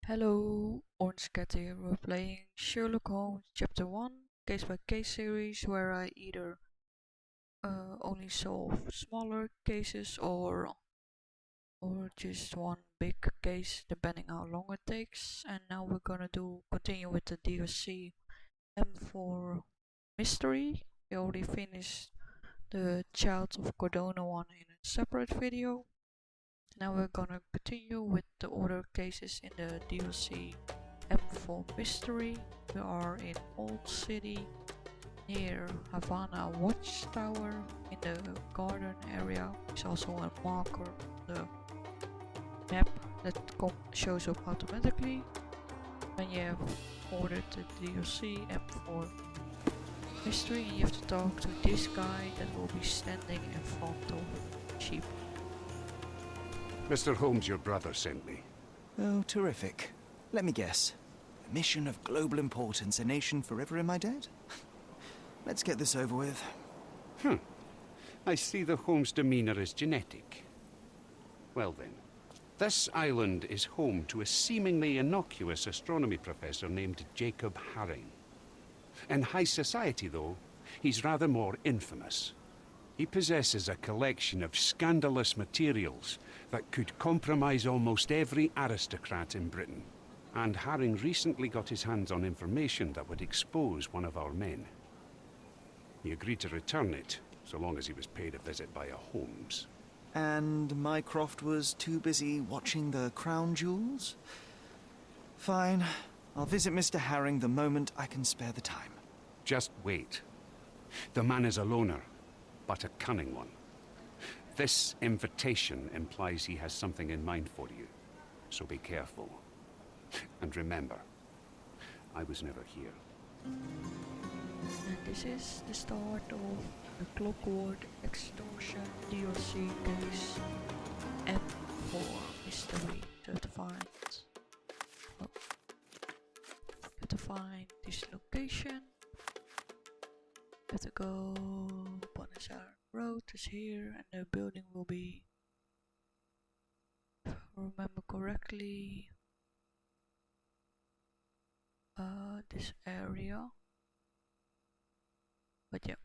Hello, Orange Cat here. We're playing Sherlock Holmes Chapter 1 case by case series where I either only solve smaller cases or just one big case depending how long it takes. And now we're gonna continue with the DLC M4 mystery. We already finished the Child of Cordona one in a separate video. Now we're gonna continue with the other cases in the DLC M4 Mystery. We are in Old City near Havana Watchtower in the garden area. There's also a marker on the map that shows up automatically when you have ordered the DLC M4 Mystery, and you have to talk to this guy that will be standing in front of sheep. Mr. Holmes, your brother sent me. Oh, terrific. Let me guess. A mission of global importance, a nation forever in my debt? Let's get this over with. I see the Holmes demeanor is genetic. Well then, this island is home to a seemingly innocuous astronomy professor named Jacob Harring. In high society, though, he's rather more infamous. He possesses a collection of scandalous materials that could compromise almost every aristocrat in Britain. And Harring recently got his hands on information that would expose one of our men. He agreed to return it, so long as he was paid a visit by a Holmes. And Mycroft was too busy watching the crown jewels? Fine. I'll visit Mr. Harring the moment I can spare the time. Just wait. The man is a loner, but a cunning one. This invitation implies he has something in mind for you, so be careful. And remember, I was never here. And this is the start of the Clockwork Extortion DLC case M4 Mystery. You have to find this location. You have to go Bonazar Road is here, and the building will be, if I remember correctly, this area. But yeah,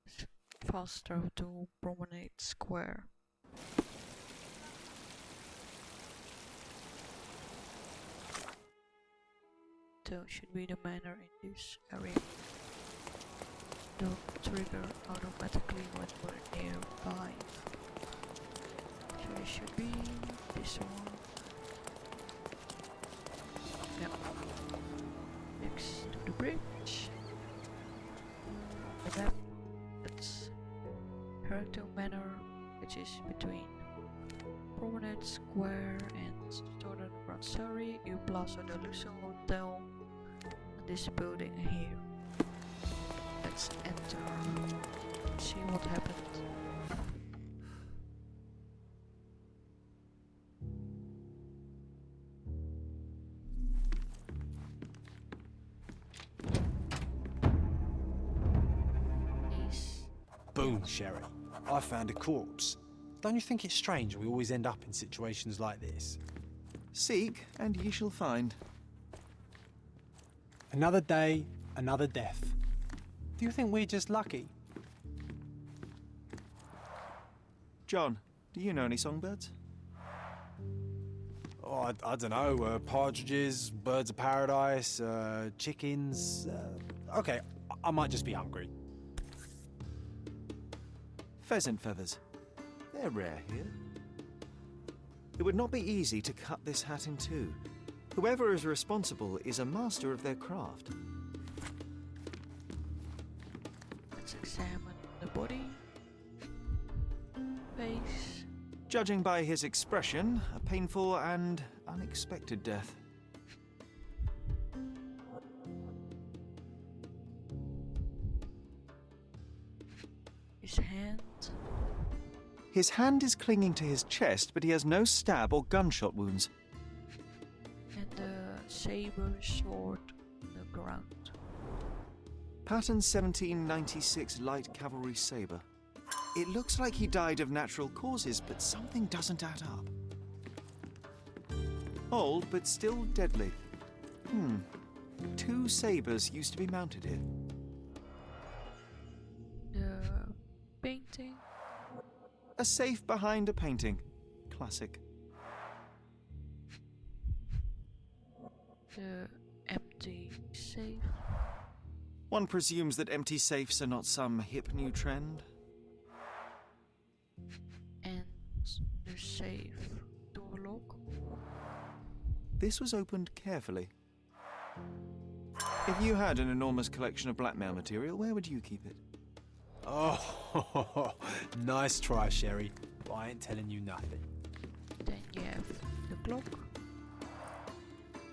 it's faster to Promenade Square. So should be the manor in this area. Don't trigger automatically when we're nearby. So it should be this one. Yep. Next to the bridge. The map, that's Harrington Manor, which is between Promenade Square and Northern Brasserie, U Plaza de Luce Hotel, and this building here. Let's enter, see what happened. Boom, Sherry. I found a corpse. Don't you think it's strange we always end up in situations like this? Seek, and ye shall find. Another day, another death. Do you think we're just lucky? John, do you know any songbirds? Oh, I don't know. Partridges, birds of paradise, chickens. Okay, I might just be hungry. Pheasant feathers. They're rare here. It would not be easy to cut this hat in two. Whoever is responsible is a master of their craft. Let's examine the body, face. Judging by his expression, a painful and unexpected death. His hand. His hand is clinging to his chest, but he has no stab or gunshot wounds. And a saber sword on the ground. Pattern 1796 light cavalry saber. It looks like he died of natural causes, but something doesn't add up. Old, but still deadly. 2 sabers used to be mounted here. The painting. A safe behind a painting. Classic. The empty safe. One presumes that empty safes are not some hip new trend. And the safe door lock. This was opened carefully. If you had an enormous collection of blackmail material, where would you keep it? Oh, nice try, Sherry. But I ain't telling you nothing. Then you have the clock.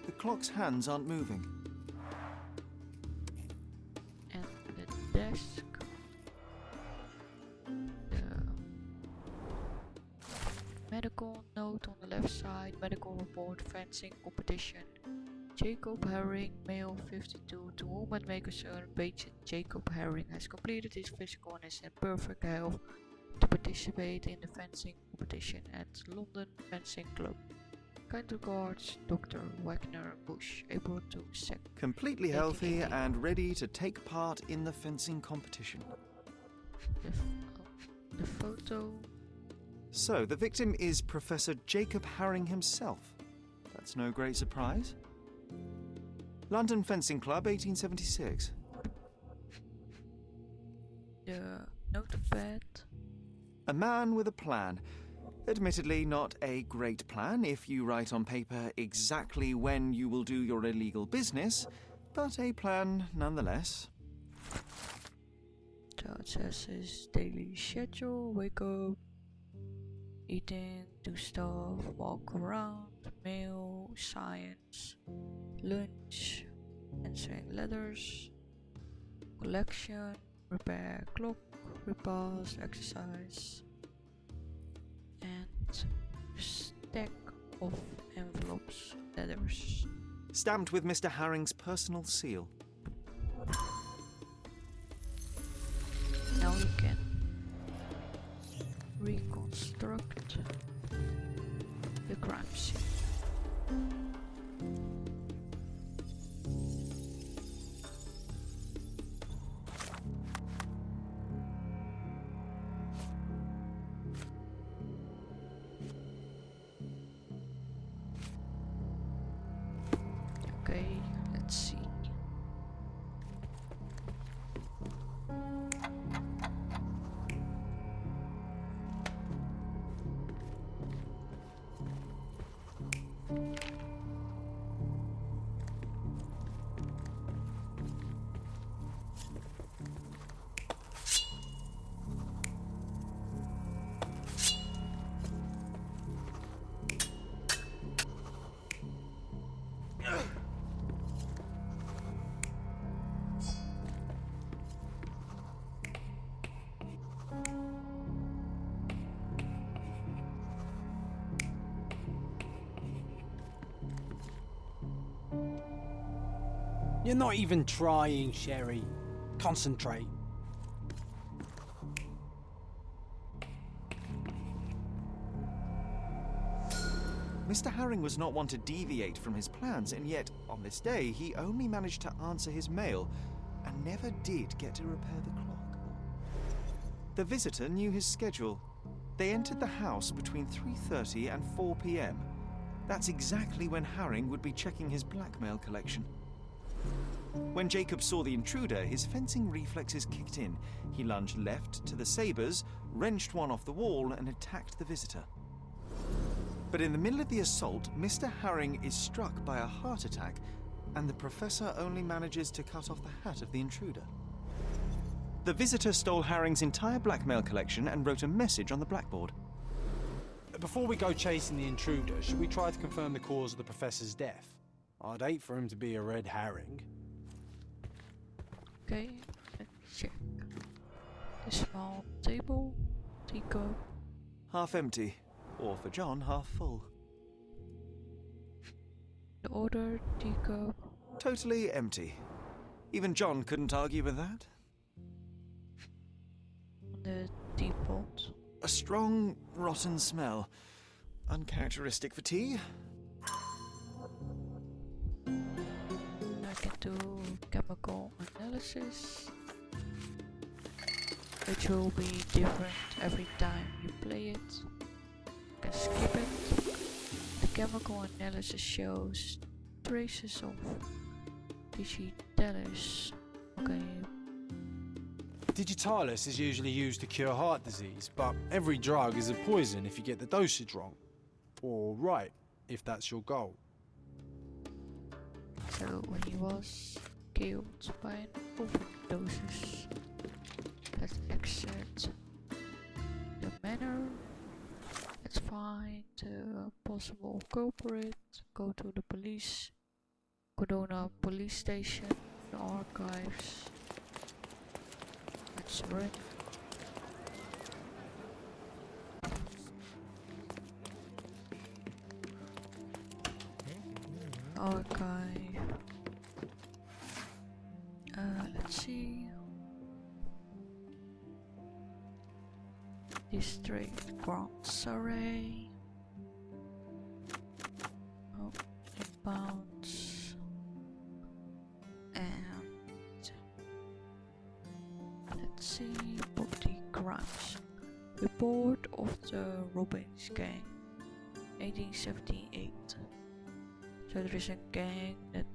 The clock's hands aren't moving. And the desk. The medical note on the left side. Medical report fencing competition. Jacob Harring, male 52, to whom it may concern, patient Jacob Harring has completed his physical and is in perfect health to participate in the fencing competition at London Fencing Club. Kind regards, Dr. Wagner Bush, April 2nd. Completely healthy and ready to take part in the fencing competition. The photo. So, the victim is Professor Jacob Harring himself. That's no great surprise. London Fencing Club, 1876. The notepad. A man with a plan. Admittedly, not a great plan if you write on paper exactly when you will do your illegal business, but a plan nonetheless. So it says his daily schedule: wake up, eating, do stuff, walk around, mail, science, lunch, answering letters, collection, repair clock, repast, exercise, and a stack of envelopes, letters. Stamped with Mr. Harring's personal seal. Now you can reconstruct the crime scene. Okay, let's see. You're not even trying, Sherry. Concentrate. Mr. Harring was not one to deviate from his plans, and yet, on this day, he only managed to answer his mail and never did get to repair the clock. The visitor knew his schedule. They entered the house between 3:30 and 4 p.m. That's exactly when Harring would be checking his blackmail collection. When Jacob saw the intruder, his fencing reflexes kicked in. He lunged left to the sabers, wrenched one off the wall, and attacked the visitor. But in the middle of the assault, Mr. Harring is struck by a heart attack, and the professor only manages to cut off the hat of the intruder. The visitor stole Harring's entire blackmail collection and wrote a message on the blackboard. Before we go chasing the intruder, should we try to confirm the cause of the professor's death? I'd hate for him to be a red herring. Okay, let's check. The small table, teacup. Half empty, or for John, half full. The order, teacup. Totally empty. Even John couldn't argue with that. The teapot. A strong, rotten smell. Uncharacteristic for tea. into chemical analysis, which will be different every time you play it. You can skip it. The chemical analysis shows traces of digitalis. Okay. Digitalis is usually used to cure heart disease, but every drug is a poison if you get the dosage wrong. Or right, if that's your goal. So when he was killed by an overdoses, let's exit the manor. Let's find a possible culprit. Go to the police, Codona police station, the archives. Let's run. Archive. Let's see. District Grand Saray. Oh, inbounds. And let's see. Property crimes. Report of the Robbins gang. 1878. So there is a gang that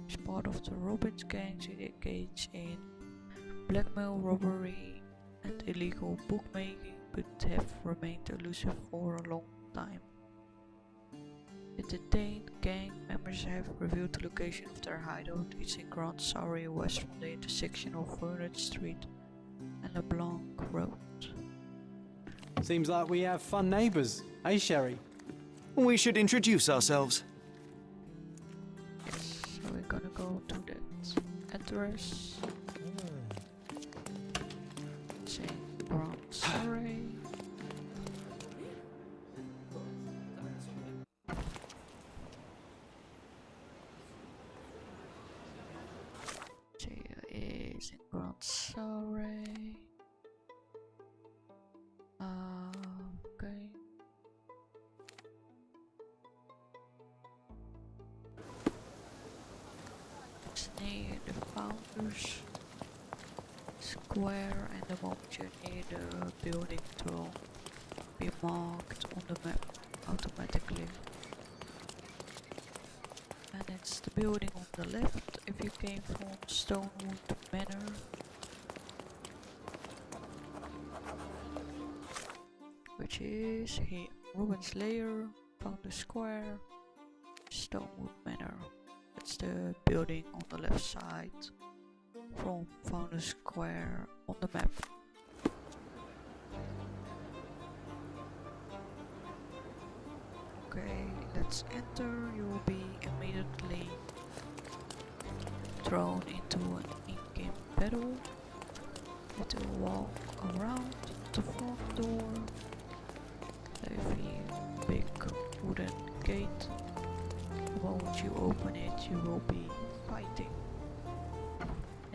is part of the Robbins gang, so they engage in blackmail, robbery and illegal bookmaking, but have remained elusive for a long time. The detained gang members have revealed the location of their hideout. It's in Grand Saray, west from the intersection of Furnace Street and LeBlanc Road. Seems like we have fun neighbours, eh, Sherry? We should introduce ourselves. Yes, so we're gonna go to that address. Say Grand Saray. Is in Grand Saray. Okay. It's near the Founders Square, and the moment you're near the building, it will be marked on the map automatically. And it's the building on the left if you came from Stonewood Manor. Which is here. Robin's Lair, Founders Square, Stonewood Manor. That's the building on the left side from Founders Square on the map. Okay, let's enter. You will be immediately thrown into an in-game battle. You have to walk around the front door. There is a big wooden gate. The moment you open it, you will be fighting.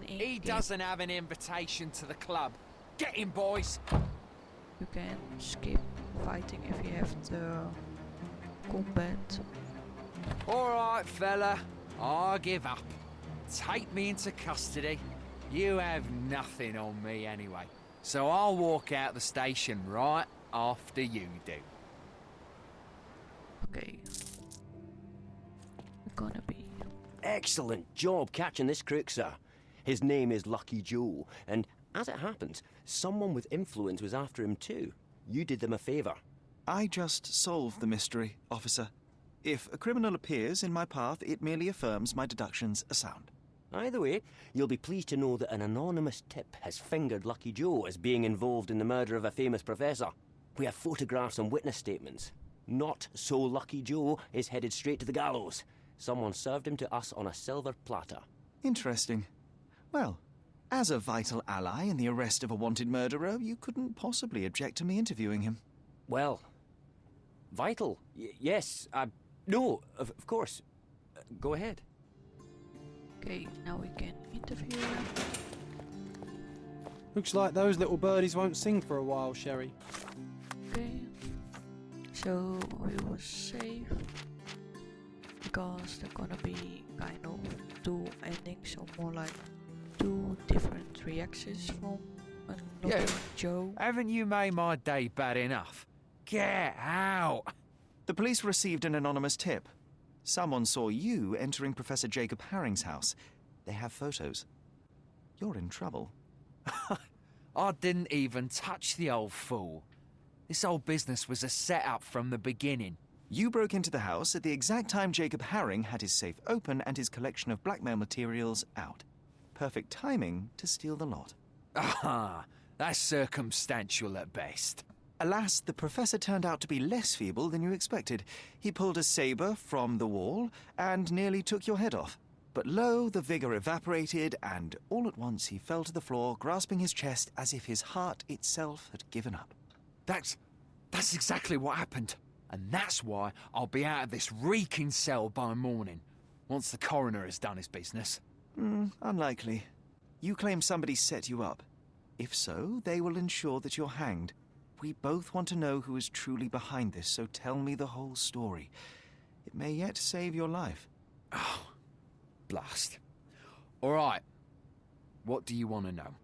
He doesn't have an invitation to the club. Get him, boys! You can skip fighting if you have the combat. Alright, fella. I give up. Take me into custody. You have nothing on me anyway. So I'll walk out the station right after you do. Okay. We're gonna be... Excellent job catching this crook, sir. His name is Lucky Joe, and as it happens, someone with influence was after him too. You did them a favour. I just solved the mystery, officer. If a criminal appears in my path, it merely affirms my deductions are sound. Either way, you'll be pleased to know that an anonymous tip has fingered Lucky Joe as being involved in the murder of a famous professor. We have photographs and witness statements. Not so Lucky Joe is headed straight to the gallows. Someone served him to us on a silver platter. Interesting. Well, as a vital ally in the arrest of a wanted murderer, you couldn't possibly object to me interviewing him. Well, vital? Yes, no, of course. Go ahead. Okay, now we can interview. Looks like those little birdies won't sing for a while, Sherry. Okay. So we will save because they're gonna be kind of two ending so more like two different reactions from another Yeah. Joe. Haven't you made my day bad enough? Get out! The police received an anonymous tip. Someone saw you entering Professor Jacob Harring's house. They have photos. You're in trouble. I didn't even touch the old fool. This whole business was a setup from the beginning. You broke into the house at the exact time Jacob Harring had his safe open and his collection of blackmail materials out. Perfect timing to steal the lot. Ah, that's circumstantial at best. Alas, the professor turned out to be less feeble than you expected. He pulled a saber from the wall and nearly took your head off. But lo, the vigor evaporated, and all at once he fell to the floor, grasping his chest as if his heart itself had given up. That's exactly what happened. And that's why I'll be out of this reeking cell by morning, once the coroner has done his business. Unlikely. You claim somebody set you up. If so, they will ensure that you're hanged. We both want to know who is truly behind this, so tell me the whole story. It may yet save your life. Oh, blast. All right. What do you want to know?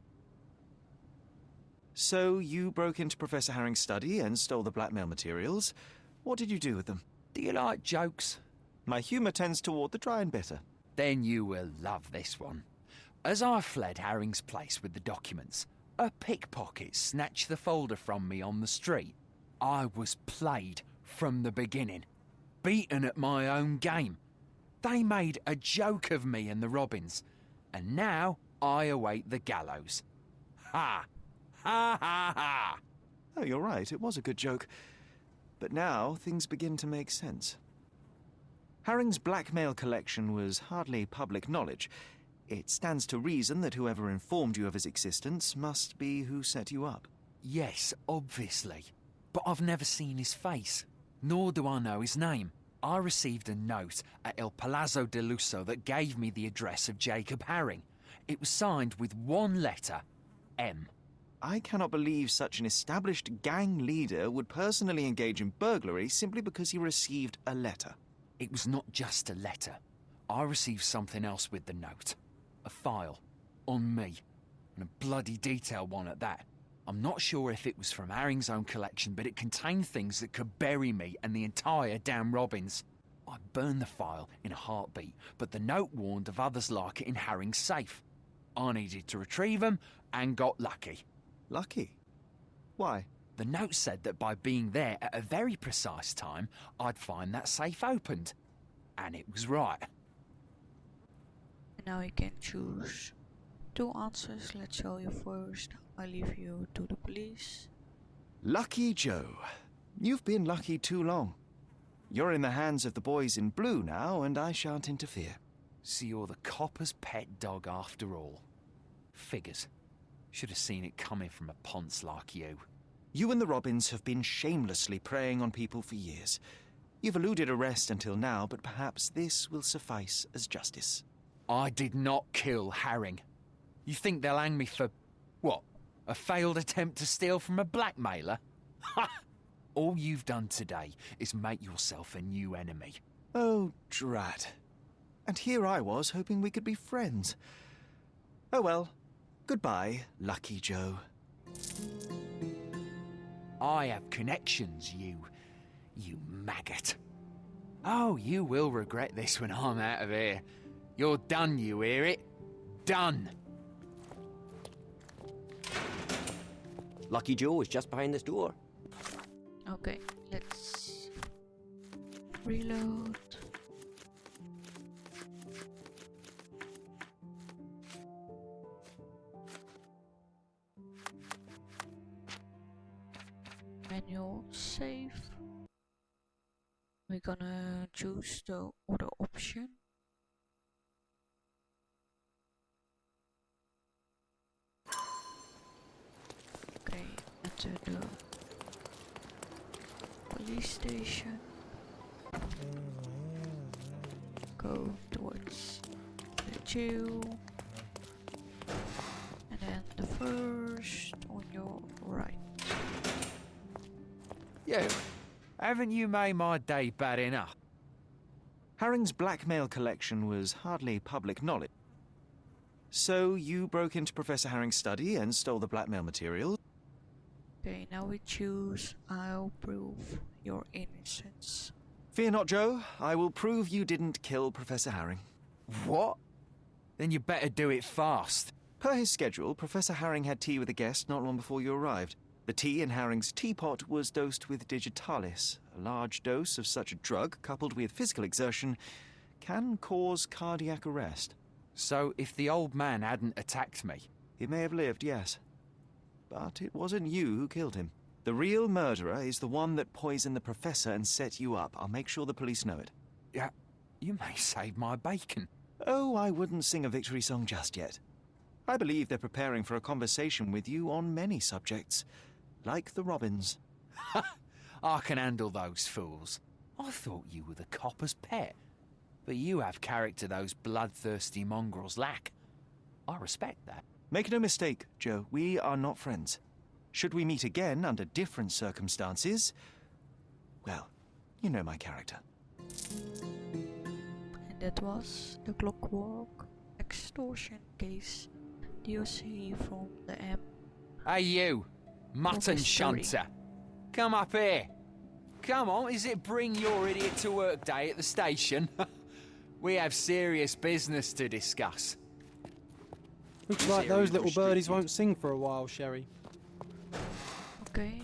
So you broke into Professor Harring's study and stole the blackmail materials. What did you do with them? Do you like jokes? My humour tends toward the dry and bitter. Then you will love this one. As I fled Harring's place with the documents, a pickpocket snatched the folder from me on the street. I was played from the beginning, beaten at my own game. They made a joke of me and the Robins, and now I await the gallows. Ha! Ha ha ha! Oh, you're right, it was a good joke. But now things begin to make sense. Harring's blackmail collection was hardly public knowledge. It stands to reason that whoever informed you of his existence must be who set you up. Yes, obviously. But I've never seen his face, nor do I know his name. I received a note at El Palazzo de Lusso that gave me the address of Jacob Harring. It was signed with one letter, M. I cannot believe such an established gang leader would personally engage in burglary simply because he received a letter. It was not just a letter. I received something else with the note. A file. On me. And a bloody detailed one at that. I'm not sure if it was from Harring's own collection, but it contained things that could bury me and the entire damn Robins. I burned the file in a heartbeat, but the note warned of others like it in Harring's safe. I needed to retrieve them and got lucky. Lucky? Why? The note said that by being there at a very precise time, I'd find that safe opened. And it was right. And now you can choose two answers. Let's show you first. I leave you to the police. Lucky Joe. You've been lucky too long. You're in the hands of the boys in blue now, and I shan't interfere. So you're the copper's pet dog after all. Figures. Should have seen it coming from a ponce like you. You and the Robins have been shamelessly preying on people for years. You've eluded arrest until now, but perhaps this will suffice as justice. I did not kill Harring. You think they'll hang me for, what, a failed attempt to steal from a blackmailer? Ha! All you've done today is make yourself a new enemy. Oh, drat. And here I was hoping we could be friends. Oh well. Goodbye, Lucky Joe. I have connections, you maggot. Oh, you will regret this when I'm out of here. You're done, you hear it? Done. Lucky Joe is just behind this door. Okay, let's reload. Manual save. We're gonna choose the other option. Okay, enter the police station. Go towards the jail. And then the first on your right. You, haven't you made my day bad enough? Harring's blackmail collection was hardly public knowledge. So you broke into Professor Harring's study and stole the blackmail material? Okay, now we choose I'll prove your innocence. Fear not, Joe. I will prove you didn't kill Professor Harring. What? Then you better do it fast. Per his schedule, Professor Harring had tea with a guest not long before you arrived. The tea in Harring's teapot was dosed with digitalis. A large dose of such a drug, coupled with physical exertion, can cause cardiac arrest. So if the old man hadn't attacked me... He may have lived, yes. But it wasn't you who killed him. The real murderer is the one that poisoned the professor and set you up. I'll make sure the police know it. Yeah, you may save my bacon. Oh, I wouldn't sing a victory song just yet. I believe they're preparing for a conversation with you on many subjects, like the robins. I can handle those fools. I thought you were the copper's pet. But you have character those bloodthirsty mongrels lack. I respect that. Make no mistake, Joe, we are not friends. Should we meet again under different circumstances, well, you know my character. And that was the Clockwork Extortion case DLC from the M. Hey you, mutton Mystery. shunter. Come up here. Come on, is it bring your idiot to work day at the station? We have serious business to discuss. Looks like those little birdies won't sing for a while, Sherry. Okay.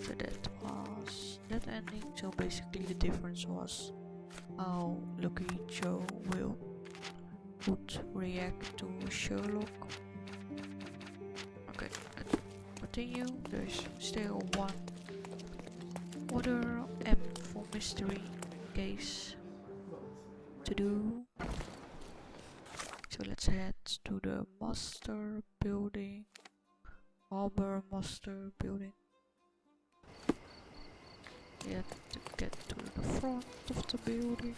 So that ending. So basically the difference was how Lucky Joe would react to Sherlock. Okay, let's continue. There's still one other M for mystery case to do. So let's head to the master building, harbor master building. We have to get to the front of the building.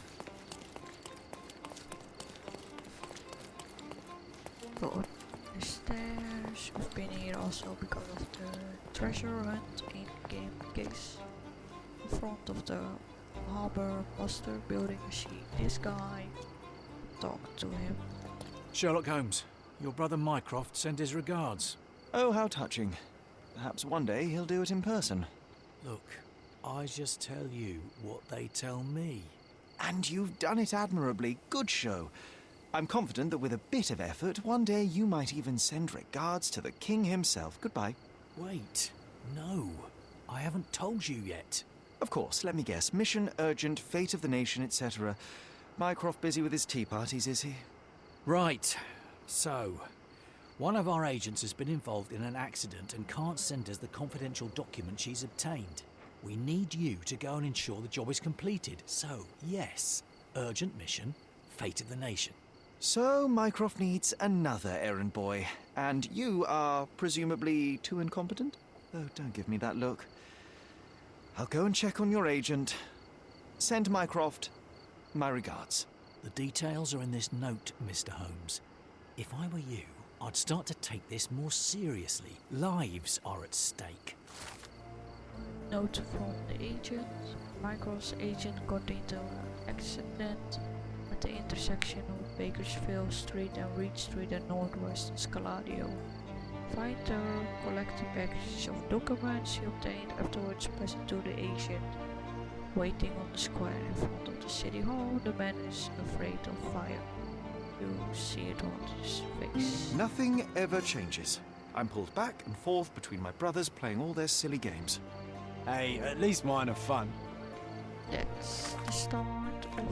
Go up the stairs. We've been here also because of the treasure hunt in game case. In front of the harbor master building, I see this guy. Talk to him. Sherlock Holmes, your brother Mycroft sent his regards. Oh, how touching. Perhaps one day he'll do it in person. Look, I just tell you what they tell me. And you've done it admirably. Good show. I'm confident that with a bit of effort, one day you might even send regards to the king himself. Goodbye. Wait, no, I haven't told you yet. Of course, let me guess. Mission urgent, fate of the nation, etc. Mycroft busy with his tea parties, is he? Right, so, one of our agents has been involved in an accident and can't send us the confidential document she's obtained. We need you to go and ensure the job is completed. So, yes, urgent mission, fate of the nation. So, Mycroft needs another errand boy. And you are presumably too incompetent? Oh, don't give me that look. I'll go and check on your agent. Send Mycroft my regards. The details are in this note, Mr. Holmes. If I were you, I'd start to take this more seriously. Lives are at stake. Note from the agent. Mycroft's agent got into an accident at the intersection of Bakersfield Street and Reed Street and Northwest Scaladio. Find her, collect the package of documents she obtained afterwards, pass it to the agent. Waiting on the square in front of the city hall, the man is afraid of fire. You see it on his face. Nothing ever changes. I'm pulled back and forth between my brothers playing all their silly games. Hey, at least mine are fun. That's the start of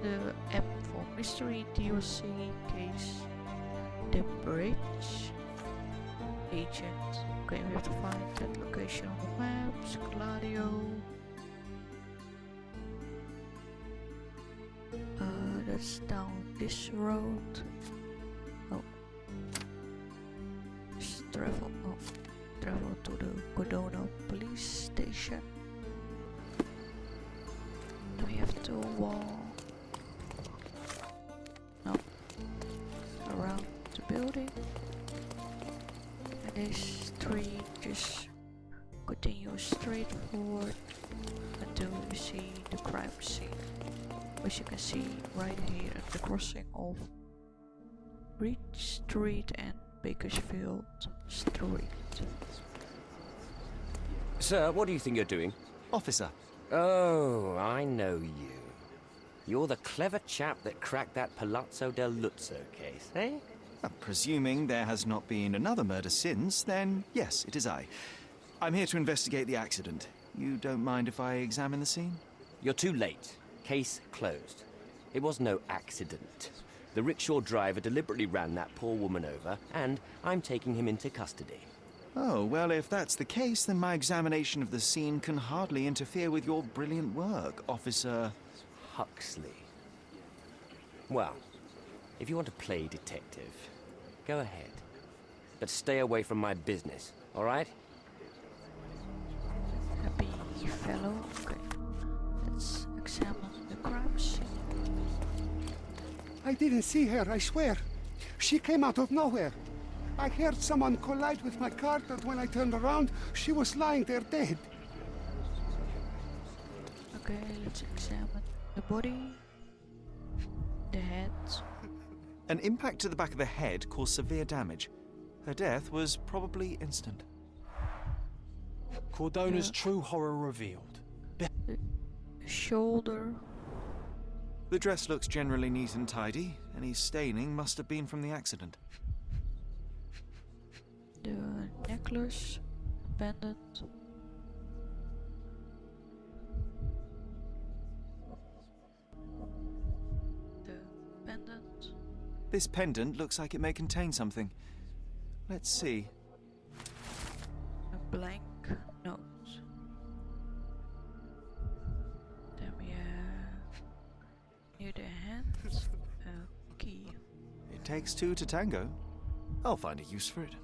the M for Mystery DLC case. The bridge. Agent. Okay, we have to find that location on the map. Scaladio. That's down this road. Oh. Just travel to the Godona police station. We have to walk around the building. And this street just continues straight forward until you see the crime scene. which you can see right here at the crossing of Bridge Street and Bakersfield Street. Sir, what do you think you're doing? Officer, Oh, I know you. You're the clever chap that cracked that Palazzo del Luzzo case, eh? presuming there has not been another murder since, then yes, it is I. I'm here to investigate the accident. You don't mind if I examine the scene? You're too late. Case closed. It was no accident. The rickshaw driver deliberately ran that poor woman over, and I'm taking him into custody. Oh, well, if that's the case, then my examination of the scene can hardly interfere with your brilliant work, Officer Huxley. Well, if you want to play detective, go ahead. But stay away from my business, all right? Happy fellow. Okay, let's examine the crime scene. I didn't see her, I swear. She came out of nowhere. I heard someone collide with my car, but when I turned around, she was lying there dead. Okay, let's examine the body, the head. An impact to the back of the head caused severe damage. Her death was probably instant. Cordona's Yeah. true horror revealed. Shoulder, The dress looks generally neat and tidy. Any staining must have been from the accident. the necklace, pendant, the pendant, This pendant looks like it may contain something. Let's see. a blank note. Then we have near the hand a key. It takes two to tango. I'll find a use for it.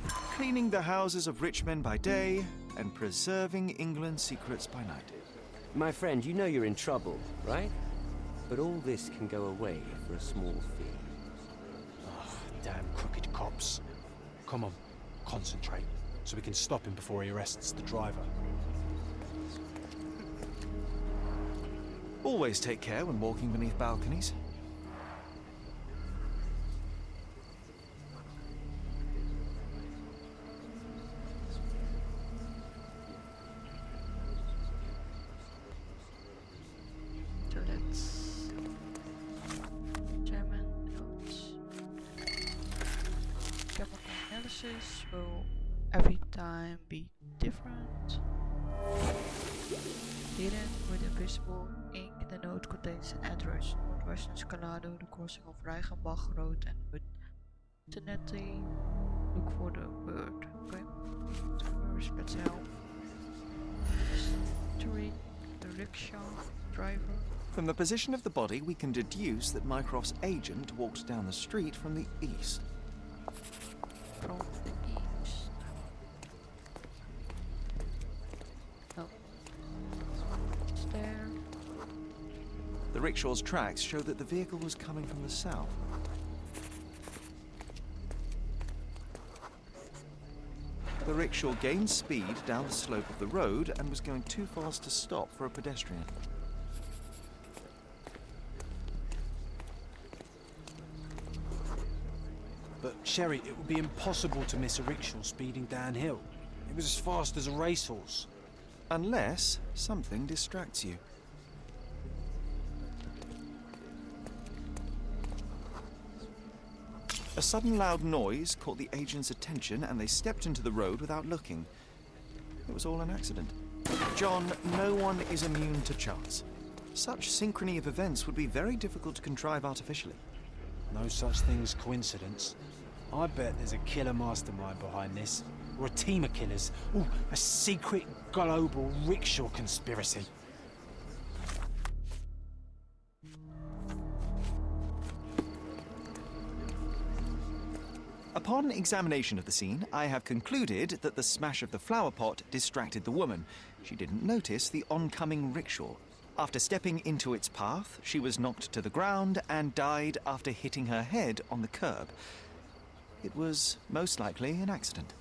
Cleaning the houses of rich men by day and preserving England's secrets by night. My friend, you know you're in trouble, right? But all this can go away for a small fee. Oh, damn crooked cops. Come on, concentrate, so we can stop him before he arrests the driver. Always take care when walking beneath balconies. So let's examine the notes. Chemical analysis will every time be different. Hidden with invisible ink, the note contains an address: Northwestern Scalado, the crossing of Reichenbach Road and Huttenetty. Look for the bird. Okay. So where is Patel? Street, the rickshaw driver. From the position of the body, we can deduce that Mycroft's agent walked down the street from the east. From the east. No. It's there. The rickshaw's tracks show that the vehicle was coming from the south. The rickshaw gained speed down the slope of the road and was going too fast to stop for a pedestrian. But, Sherry, it would be impossible to miss a rickshaw speeding downhill. It was as fast as a racehorse. Unless something distracts you. A sudden loud noise caught the agent's attention and they stepped into the road without looking. It was all an accident. John, no one is immune to chance. Such synchrony of events would be very difficult to contrive artificially. No such thing as coincidence. I bet there's a killer mastermind behind this. Or a team of killers. Ooh, a secret global rickshaw conspiracy. Upon examination of the scene, I have concluded that the smash of the flower pot distracted the woman. She didn't notice the oncoming rickshaw. After stepping into its path, she was knocked to the ground and died after hitting her head on the curb. It was most likely an accident.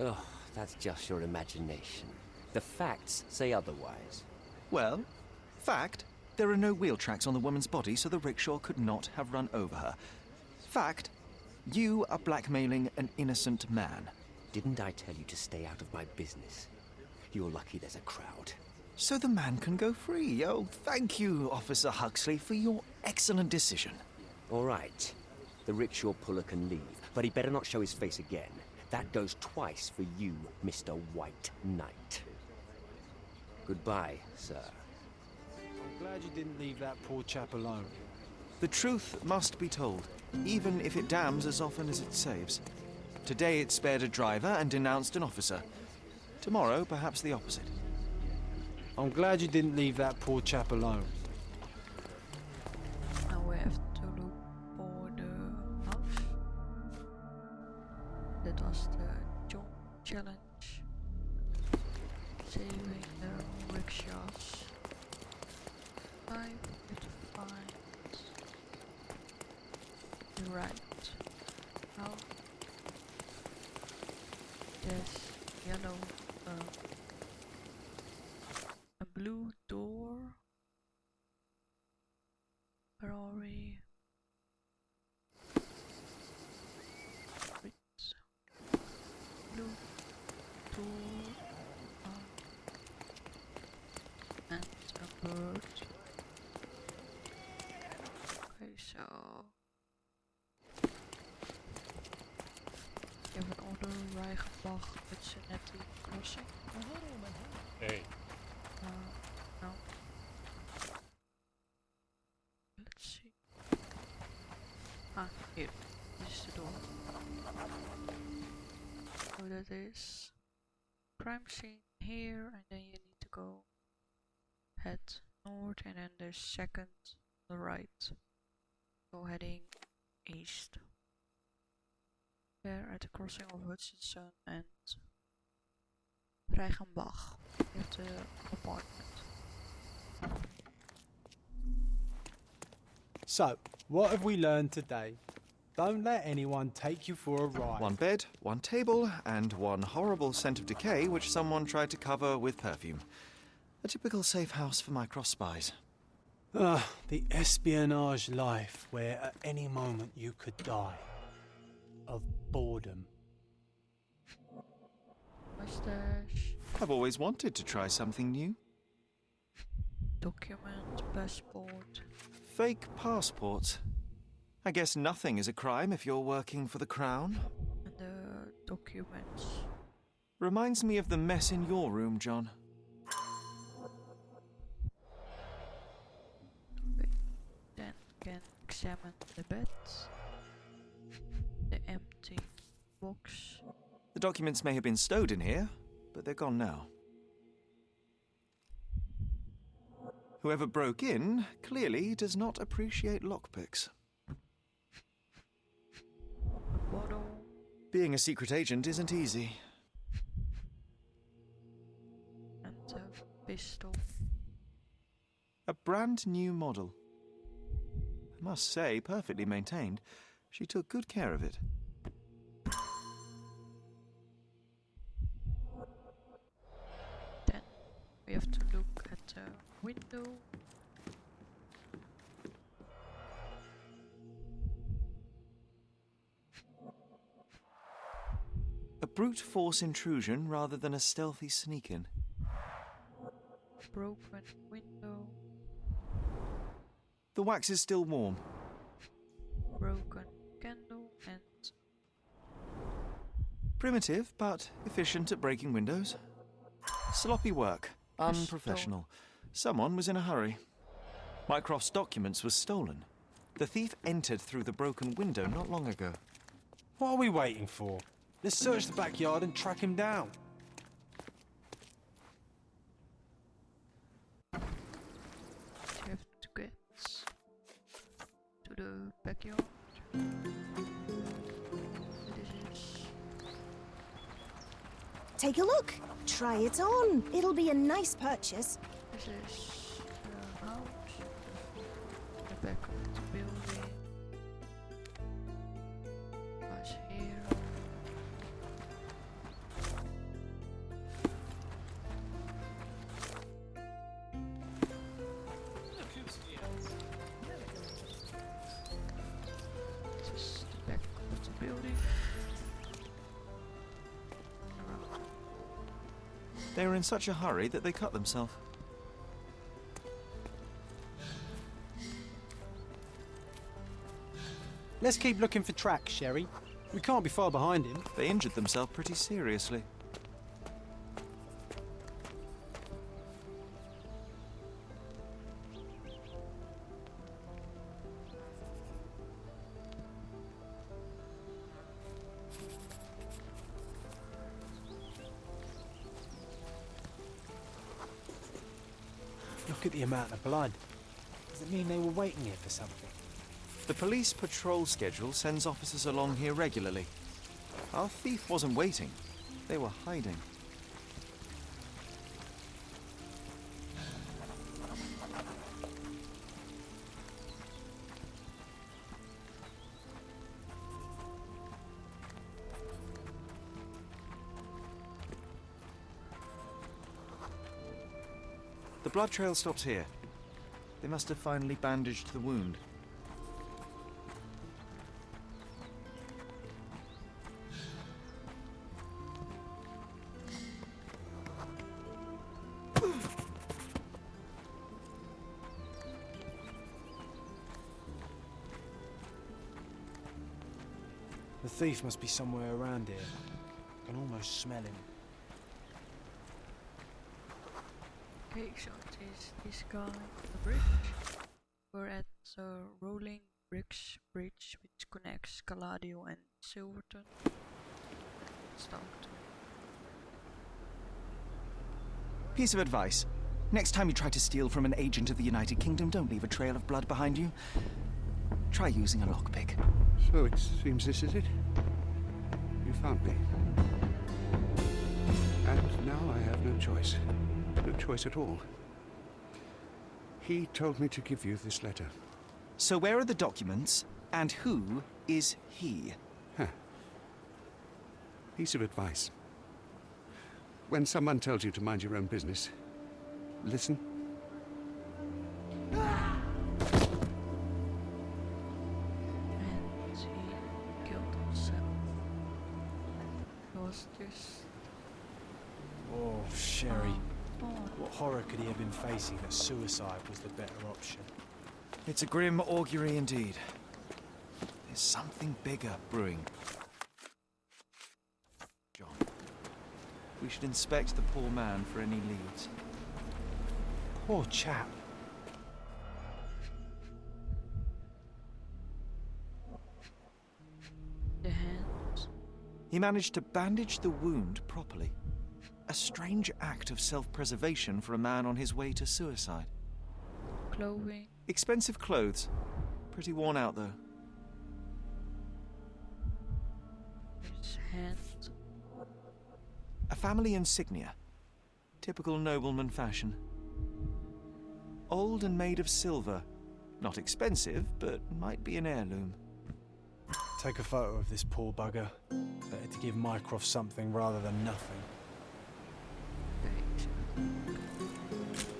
Ugh, that's just your imagination. The facts say otherwise. Well, fact, There are no wheel tracks on the woman's body, so the rickshaw could not have run over her. Fact, you are blackmailing an innocent man. Didn't I tell you to stay out of my business? You're lucky there's a crowd. So the man can go free. Oh, thank you, Officer Huxley, for your excellent decision. All right. The rickshaw puller can leave, but he better not show his face again. That goes twice for you, Mr. White Knight. Goodbye, sir. I'm glad you didn't leave that poor chap alone. The truth must be told, even if it damns as often as it saves. Today it spared a driver and denounced an officer. Tomorrow, perhaps the opposite. I'm glad you didn't leave that poor chap alone. Now we have to look for the house. That was the Jon challenge. Saving the rickshaws. I have to find the right house. Yes, yellow, a blue door. Where are we? Wait. Blue door and a bird. Okay, so we have another Reichenbach with Cincinnati crossing. Hey. No. Let's see. Ah, here. This is the door. So that is crime scene here, and then you need to go head north, and then there's second on the right. So heading east. There at the crossing of Hutchinson and Reichenbach at the apartment. So, what have we learned today? Don't let anyone take you for a ride. One bed, one table, and one horrible scent of decay which someone tried to cover with perfume. A typical safe house for Mycroft spies. The espionage life where at any moment you could die. Of boredom. Mustache, I've always wanted to try something new. document, passport. Fake passports. I guess nothing is a crime if you're working for the Crown. And the documents. Reminds me of the mess in your room, John. Okay. Then can examine the bed. The empty box. The documents may have been stowed in here, but they're gone now. Whoever broke in clearly does not appreciate lockpicks. A bottle. Being a secret agent isn't easy. And a pistol. A brand new model. I must say, perfectly maintained. She took good care of it. Then we have to look at the window. A brute force intrusion rather than a stealthy sneak-in. Broken window. The wax is still warm. Broken candle and Primitive, but efficient at breaking windows. Sloppy work. Unprofessional. Someone was in a hurry. Mycroft's documents were stolen. The thief entered through the broken window not long ago. What are we waiting for? Let's search the backyard and track him down. you have to get to the backyard. This is Take a look. Try it on. It'll be a nice purchase. the house. The back of the building. Nice here. They were in such a hurry that they cut themselves. Let's keep looking for tracks, Sherry. We can't be far behind him. They injured themselves pretty seriously. Look at the amount of blood. Does it mean they were waiting here for something? The police patrol schedule sends officers along here regularly. Our thief wasn't waiting. They were hiding. The blood trail stops here. They must have finally bandaged the wound. The thief must be somewhere around here. I can almost smell him. Okay, so it is this guy on the bridge. We're at the rolling bricks bridge which connects Caladio and Silverton. Let's talk to him. Piece of advice. Next time you try to steal from an agent of the United Kingdom, don't leave a trail of blood behind you. Try using a lockpick. So it seems this is it. You found me. And now I have no choice. No choice at all. He told me to give you this letter. So where are the documents, and who is he? Huh. Piece of advice. When someone tells you to mind your own business, listen. And he killed himself. Was this? Oh, Sherry. Oh, What horror could he have been facing that suicide was the better option? It's a grim augury indeed. There's something bigger brewing. John, we should inspect the poor man for any leads. Poor chap. the hands. He managed to bandage the wound properly. A strange act of self-preservation for a man on his way to suicide. Clothing. Expensive clothes. Pretty worn out, though. His hand. A family insignia. Typical nobleman fashion. Old and made of silver. Not expensive, but might be an heirloom. Take a photo of this poor bugger. Better to give Mycroft something rather than nothing.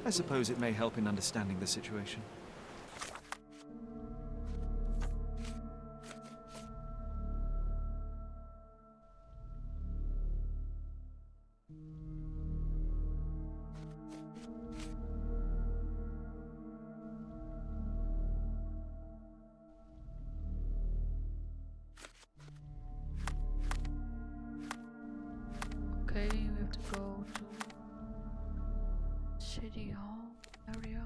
I suppose it may help in understanding the situation. Okay, we have to go to City Hall area.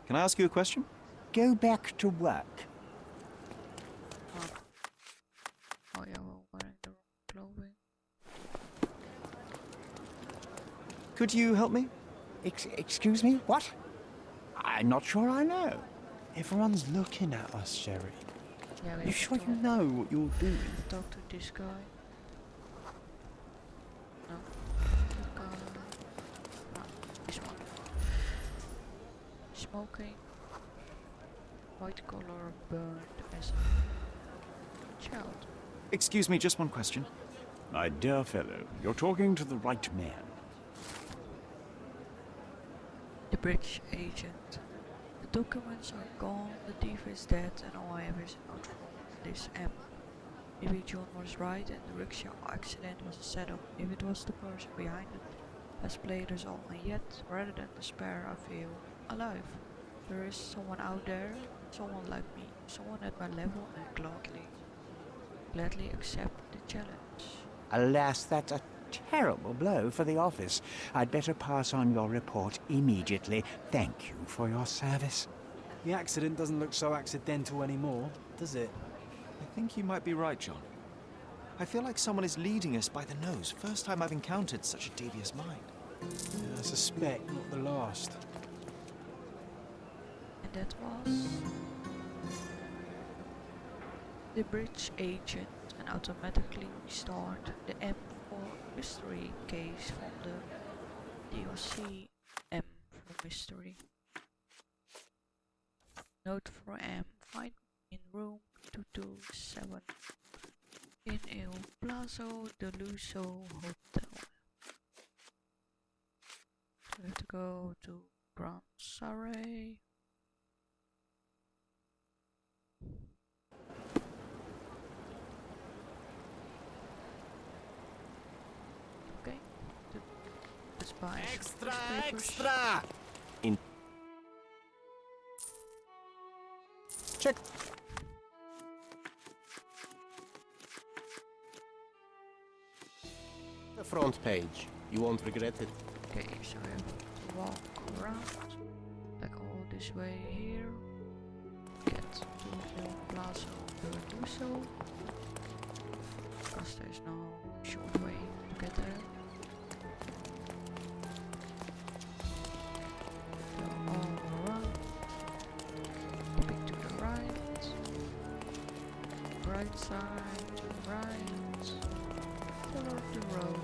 Can I ask you a question? Go back to work. Oh yeah, we're wearing the wrong clothing. Could you help me? Excuse me? What? I'm not sure I know. Everyone's looking at us, Sherry. Yeah, we You have sure to you know what you're doing? talk to this guy. No. No, this one. Smoking. White collar burned as a child. Excuse me, just one question. My dear fellow, you're talking to the right man. The bridge agent. The documents are gone, the thief is dead, and all I have is a note from this M. Maybe Jon was right and the rickshaw accident was a setup. If it was the person behind it, let's play this all, and yet, rather than despair, I feel alive. There is someone out there, someone like me, someone at my level, and gladly accept the challenge. Alas, that's a terrible blow for the office. I'd better pass on your report immediately. Thank you for your service. The accident doesn't look so accidental anymore, does it? I think you might be right, Jon. I feel like someone is leading us by the nose. First time I've encountered such a devious mind. Yeah, I suspect not the last. And that was the bridge agent, and automatically start the M4 mystery case from the DLC M for mystery. Note for M: find me in room 227 in Il Palazzo Deluso Hotel. So we have to go to Grand Saray. Okay, let's buy some newspapers. Check. The front page. You won't regret it. Okay, so I have to walk around, like all this way here, get to the Plaza Deluso, because there's no short way to get there. Go all around, keeping to the right side, to the right, follow the road.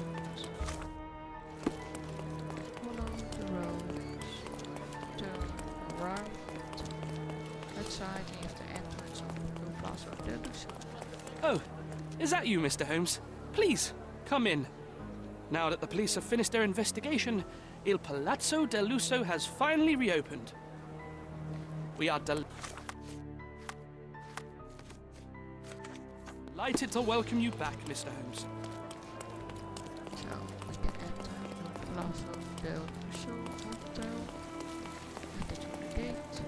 Side, you have the entrance of the Plaza Deluso. Oh, is that you, Mr. Holmes? Please, come in. Now that the police have finished their investigation, Il Palazzo Deluso has finally reopened. We are delighted to welcome you back, Mr. Holmes. So, we can enter the Plaza Deluso Hotel. Enter to the gate.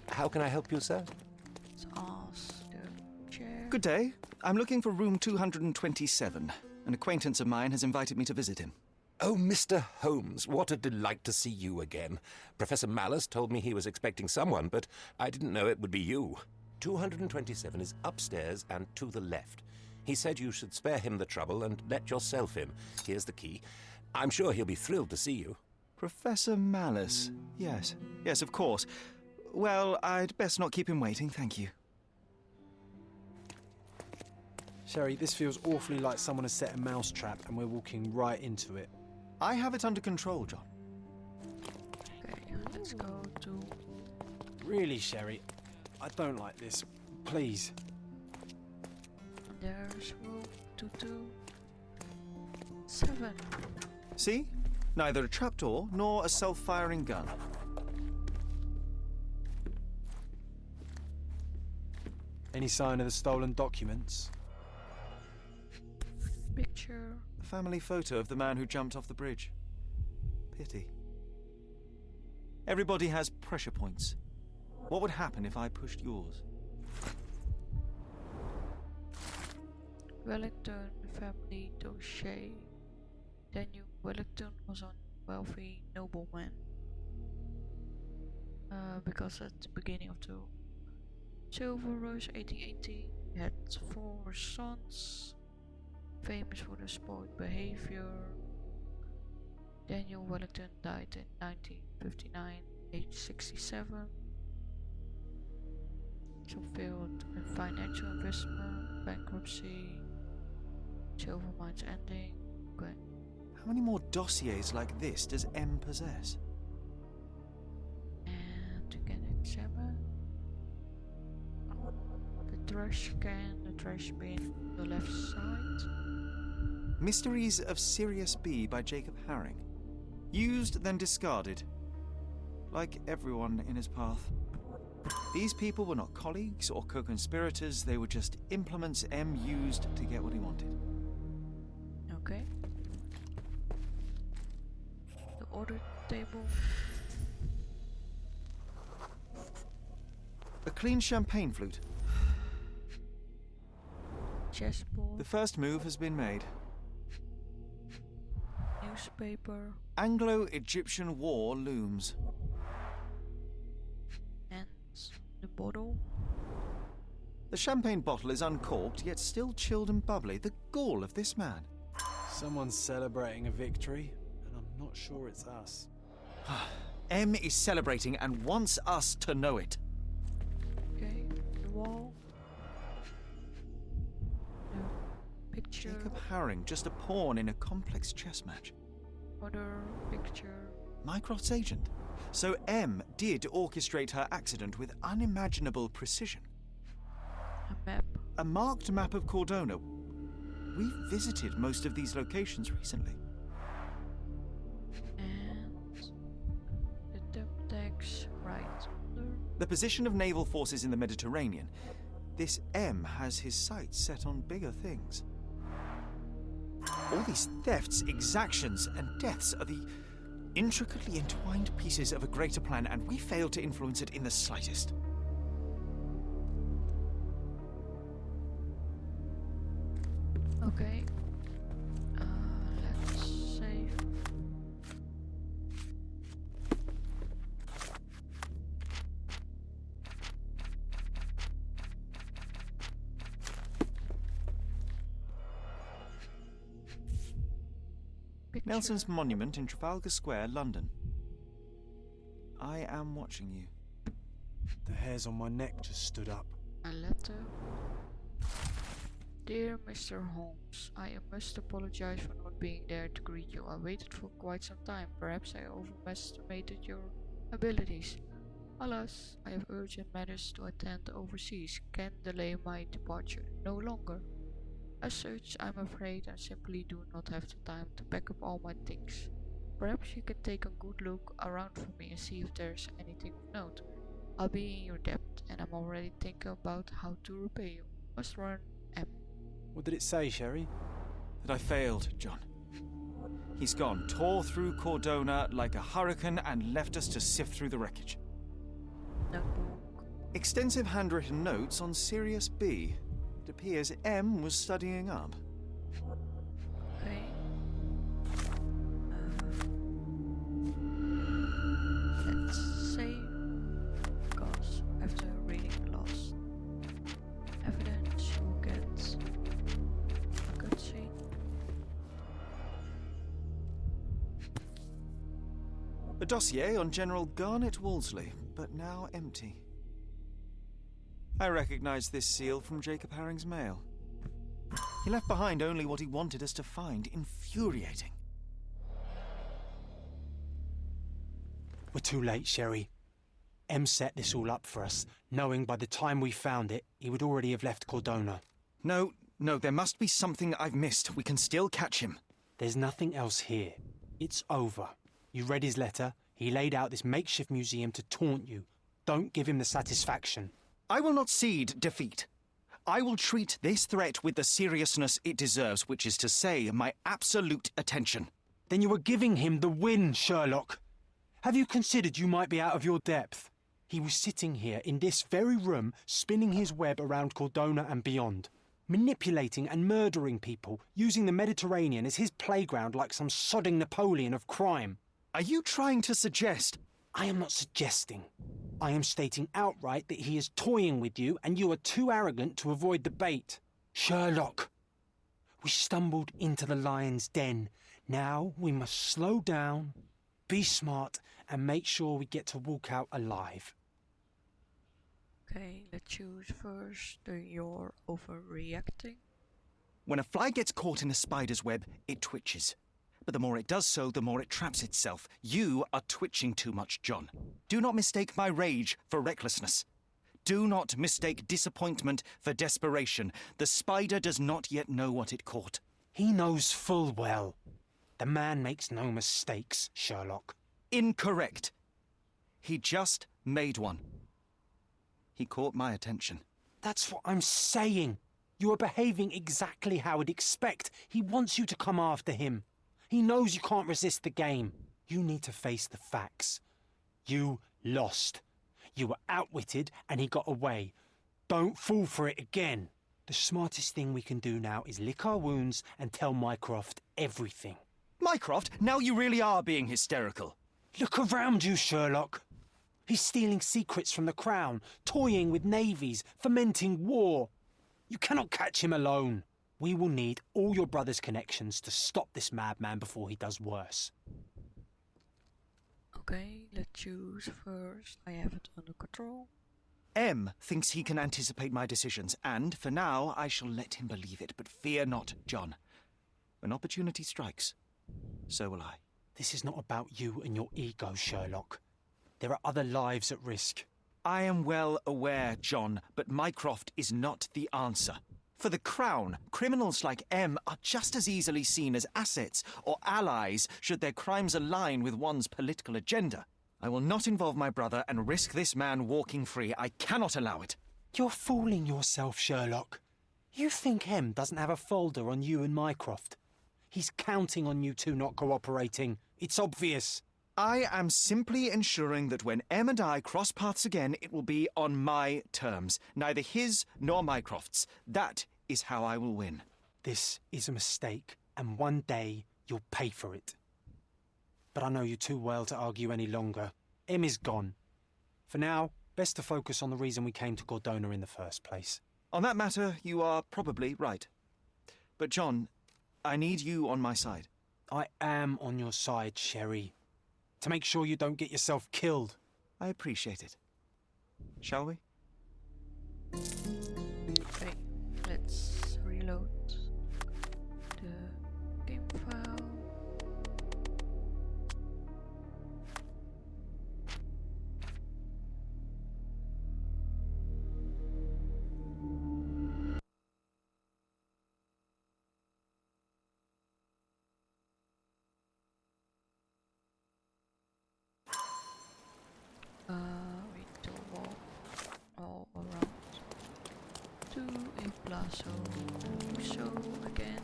How can I help you, sir? Let's ask the chair. Good day. I'm looking for room 227. An acquaintance of mine has invited me to visit him. Oh, Mr. Holmes, what a delight to see you again. Professor Malice told me he was expecting someone, but I didn't know it would be you. 227 is upstairs and to the left. He said you should spare him the trouble and let yourself in. Here's the key. I'm sure he'll be thrilled to see you. Professor Malice. Yes. Yes, of course. Well, I'd best not keep him waiting, thank you. Sherry, this feels awfully like someone has set a mousetrap and we're walking right into it. I have it under control, Jon. Okay, let's go to... Really, Sherry? I don't like this. Please. There's room 227. See? Neither a trapdoor nor a self-firing gun. Any sign of the stolen documents? Picture. A family photo of the man who jumped off the bridge. Pity. Everybody has pressure points. What would happen if I pushed yours? Wellington family dossier. Daniel Wellington was a wealthy nobleman. Because at the beginning of the Silver Rush 1880, he had 4 sons, famous for their spoiled behavior. Daniel Wellington died in 1959, aged 67. Some failed in financial investment, bankruptcy, silver mines ending. Okay. How many more dossiers like this does M possess? And you can examine the trash can, the trash bin on the left side. Mysteries of Sirius B by Jacob Harring. Used, then discarded. Like everyone in his path. These people were not colleagues or co-conspirators, they were just implements M used to get what he wanted. Okay. The order table. A clean champagne flute. Chessboard. The first move has been made. Newspaper. Anglo-Egyptian war looms. And the bottle. The champagne bottle is uncorked, yet still chilled and bubbly. The gall of this man. Someone's celebrating a victory, and I'm not sure it's us. M is celebrating and wants us to know it. Okay, the wall. No picture. Jacob Harring, just a pawn in a complex chess match. Other picture. Mycroft's agent. So M did orchestrate her accident with unimaginable precision. A map. A marked map of Cordona. We've visited most of these locations recently. And the duplex right under. The position of naval forces in the Mediterranean. This M has his sights set on bigger things. All these thefts, exactions, and deaths are the intricately entwined pieces of a greater plan, and we fail to influence it in the slightest. Okay. Let's save. Picture. Nelson's monument in Trafalgar Square, London. I am watching you. The hairs on my neck just stood up. A letter. Dear Mr. Holmes, I must apologize for not being there to greet you. I waited for quite some time. Perhaps I overestimated your abilities. Alas, I have urgent matters to attend overseas. Can delay my departure no longer. As such, I'm afraid I simply do not have the time to pack up all my things. Perhaps you can take a good look around for me and see if there's anything of note. I'll be in your debt, and I'm already thinking about how to repay you. Must run, M. What did it say, Sherry? That I failed, John. He's gone, tore through Cordona like a hurricane and left us to sift through the wreckage. Notebook. Extensive handwritten notes on Sirius B. It appears M was studying up. Okay. Let's save. Because after reading the last evidence, you will get a cutscene. A dossier on General Garnet Wolseley, but now empty. I recognize this seal from Jacob Harring's mail. He left behind only what he wanted us to find. Infuriating. We're too late, Sherry. M set this all up for us, knowing by the time we found it, he would already have left Cordona. No, there must be something I've missed. We can still catch him. There's nothing else here. It's over. You read his letter. He laid out this makeshift museum to taunt you. Don't give him the satisfaction. I will not cede defeat. I will treat this threat with the seriousness it deserves, which is to say, my absolute attention. Then you are giving him the win, Sherlock. Have you considered you might be out of your depth? He was sitting here in this very room, spinning his web around Cordona and beyond, manipulating and murdering people, using the Mediterranean as his playground like some sodding Napoleon of crime. Are you trying to suggest? I am not suggesting. I am stating outright that he is toying with you and you are too arrogant to avoid the bait. Sherlock, we stumbled into the lion's den. Now we must slow down, be smart, and make sure we get to walk out alive. Okay, let's choose first you're overreacting. When a fly gets caught in a spider's web, it twitches. But the more it does so, the more it traps itself. You are twitching too much, John. Do not mistake my rage for recklessness. Do not mistake disappointment for desperation. The spider does not yet know what it caught. He knows full well. The man makes no mistakes, Sherlock. Incorrect. He just made one. He caught my attention. That's what I'm saying. You are behaving exactly how I'd expect. He wants you to come after him. He knows you can't resist the game. You need to face the facts. You lost. You were outwitted and he got away. Don't fall for it again. The smartest thing we can do now is lick our wounds and tell Mycroft everything. Mycroft, now you really are being hysterical. Look around you, Sherlock. He's stealing secrets from the Crown, toying with navies, fomenting war. You cannot catch him alone. We will need all your brother's connections to stop this madman before he does worse. Okay, let's choose first. I have it under control. M thinks he can anticipate my decisions, and for now I shall let him believe it. But fear not, John. When opportunity strikes, so will I. This is not about you and your ego, Sherlock. There are other lives at risk. I am well aware, John, but Mycroft is not the answer. For the Crown, criminals like M are just as easily seen as assets or allies should their crimes align with one's political agenda. I will not involve my brother and risk this man walking free. I cannot allow it. You're fooling yourself, Sherlock. You think M doesn't have a folder on you and Mycroft? He's counting on you two not cooperating. It's obvious. I am simply ensuring that when M and I cross paths again, it will be on my terms. Neither his nor Mycroft's. That is how I will win. This is a mistake, and one day you'll pay for it. But I know you too well to argue any longer. M is gone. For now, best to focus on the reason we came to Gordona in the first place. On that matter, you are probably right. But John, I need you on my side. I am on your side, Sherry. To make sure you don't get yourself killed. I appreciate it. Shall we? Okay, let's reload the game file. We need to walk all around to a plazo, so again.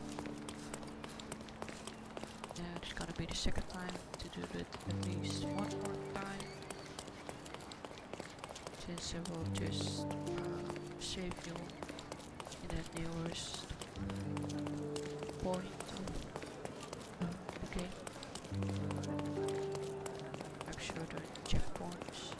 Yeah, it's gonna be the second time to do it at least one more time. Since I will just save you in the nearest point of the game. Make sure there are checkpoints.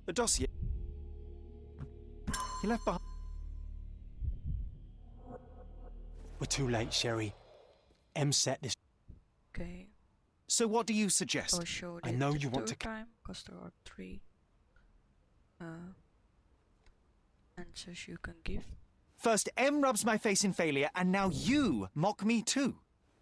The dossier he left behind. We're too late, Sherry. M set this. Okay. So what do you suggest? I'll show I know it you want to. time because there are 3 answers you can give. First, M rubs my face in failure, and now you mock me too.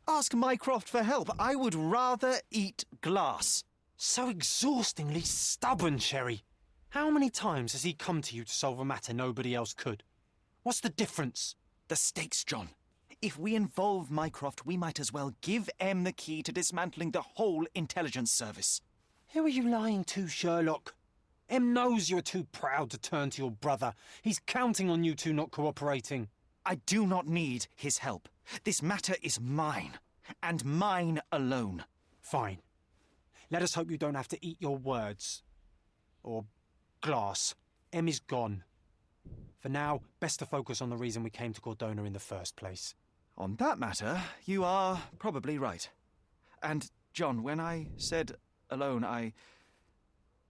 Ask Mycroft for help. I would rather eat glass. So exhaustingly stubborn, Sherry. How many times has he come to you to solve a matter nobody else could? What's the difference? The stakes, John. If we involve Mycroft, we might as well give M the key to dismantling the whole intelligence service. Who are you lying to, Sherlock? M knows you're too proud to turn to your brother. He's counting on you two not cooperating. I do not need his help. This matter is mine, and mine alone. Fine. Let us hope you don't have to eat your words. Or glass. M is gone. For now, best to focus on the reason we came to Gordona in the first place. On that matter, you are probably right. And, John, when I said alone,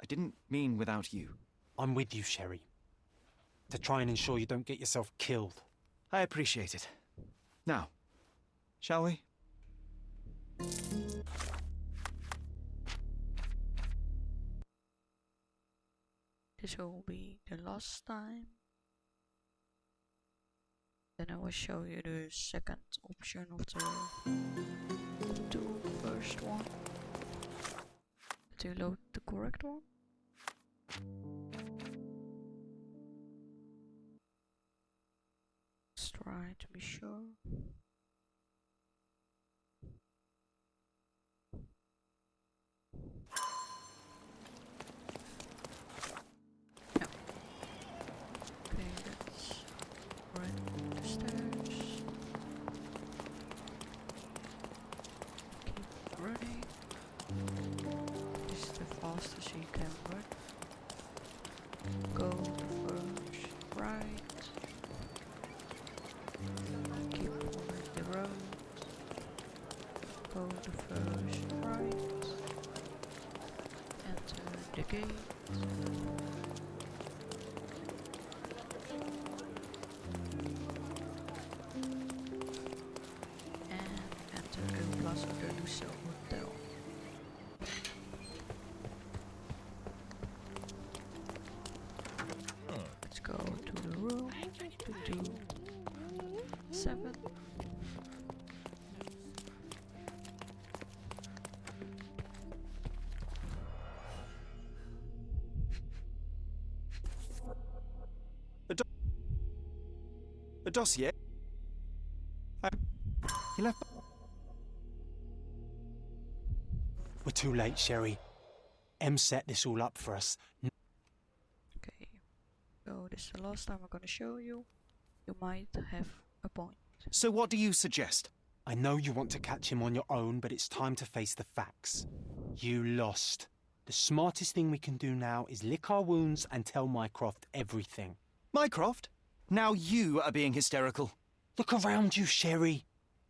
I didn't mean without you. I'm with you, Sherry. To try and ensure you don't get yourself killed. I appreciate it. Now, shall we? This will be the last time. Then I will show you the second option of the two first one. To load the correct one. Let's try to be sure. Yeah. Okay, that's right on the stairs. Keep running. This is the fastest you can run. Go the first right. Keep following the road. Go the first right. Enter the gate. And enter the Plaza de Lusso Hotel. Let's go to the room 227. A dossier? He left. We're too late, Sherry. Em set this all up for us. Okay, so this is the last time I'm gonna show you. You might have a point. So what do you suggest? I know you want to catch him on your own, but it's time to face the facts. You lost. The smartest thing we can do now is lick our wounds and tell Mycroft everything. Mycroft? Now you are being hysterical. Look around you, Sherry.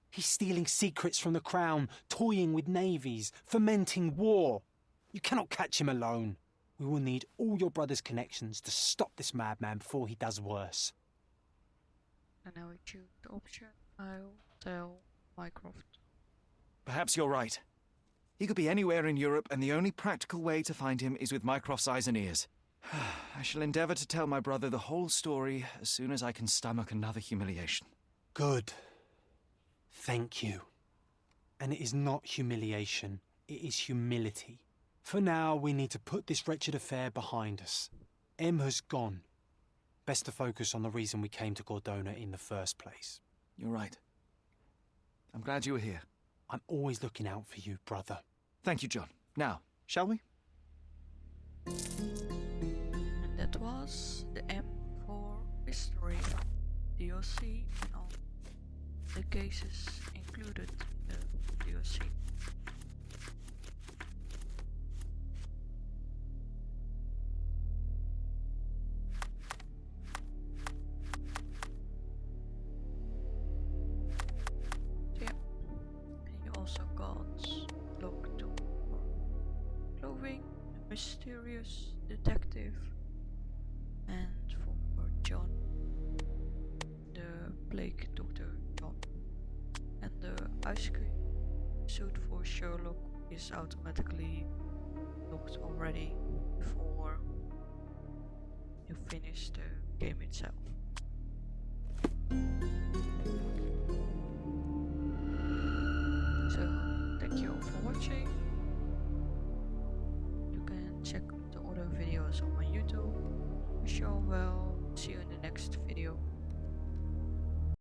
He's stealing secrets from the Crown, toying with navies, fomenting war. You cannot catch him alone. We will need all your brother's connections to stop this madman before he does worse. And now we choose the option. I'll tell Mycroft. Perhaps you're right. He could be anywhere in Europe, and the only practical way to find him is with Mycroft's eyes and ears. I shall endeavour to tell my brother the whole story as soon as I can stomach another humiliation. Good. Thank you. And it is not humiliation, it is humility. For now, we need to put this wretched affair behind us. Em has gone. Best to focus on the reason we came to Gordona in the first place. You're right. I'm glad you were here. I'm always looking out for you, brother. Thank you, Jon. Now, shall we? And that was the M4 Mystery DLC and all the cases included in the DLC. Yeah, and you also got locked to clothing, the mysterious detective, and for Jon, the plague Doctor Jon, and the ice cream suit for Sherlock is automatically locked already before you finish the game itself. So, thank you all for watching. You can check the other videos on my YouTube. We shall well see you in the next video.